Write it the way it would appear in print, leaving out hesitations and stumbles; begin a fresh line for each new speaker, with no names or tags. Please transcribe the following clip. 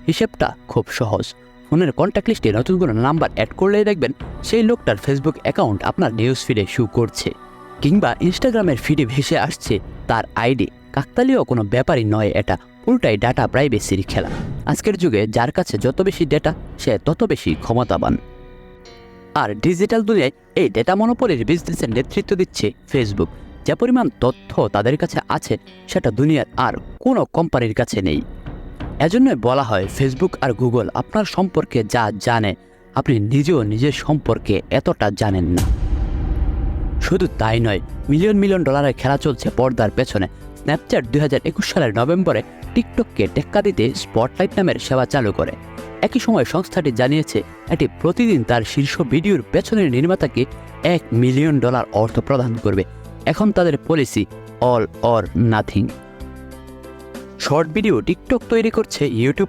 হিসেবটা খুব সহজ। ফোনের কন্ট্যাক্ট লিস্টে নতুন কোনো নাম্বার অ্যাড করলেই দেখবেন সেই লোকটার ফেসবুক অ্যাকাউন্ট আপনার নিউজ ফিডে শো করছে, কিংবা ইনস্টাগ্রামের ফিডে ভেসে আসছে তার আইডি। কাকতালীয় কোনো ব্যাপারই নয়, এটা পুরোটাই ডাটা প্রাইভেসির খেলা। আজকের যুগে যার কাছে যত বেশি ডেটা, সে তত বেশি ক্ষমতাবান। আর ডিজিটাল দুনিয়ায় এই ডেটা মনোপলির বিজনেসের নেতৃত্ব দিচ্ছে ফেসবুক। যে পরিমাণ তথ্য তাদের কাছে আছে, সেটা দুনিয়ার আর কোনো কোম্পানির কাছে নেই। এজন্যই বলা হয় ফেসবুক আর গুগল আপনার সম্পর্কে যা জানে, আপনি নিজেও নিজের সম্পর্কে এতটা জানেন না। শুধু তাই নয়, মিলিয়ন মিলিয়ন ডলারের খেলা চলছে পর্দার পেছনে। স্ন্যাপচ্যাট 2021 সালের নভেম্বরে টিকটককে টেক্কা দিতে স্পটলাইট নামের সেবা চালু করে। একই সময় সংস্থাটি জানিয়েছে এটি প্রতিদিন তার শীর্ষ ভিডিওর পেছনের নির্মাতাকে $1 মিলিয়ন অর্থ প্রদান করবে। এখন তাদের policy all or nothing. Short video TikTok তৈরি করছে ইউটিউব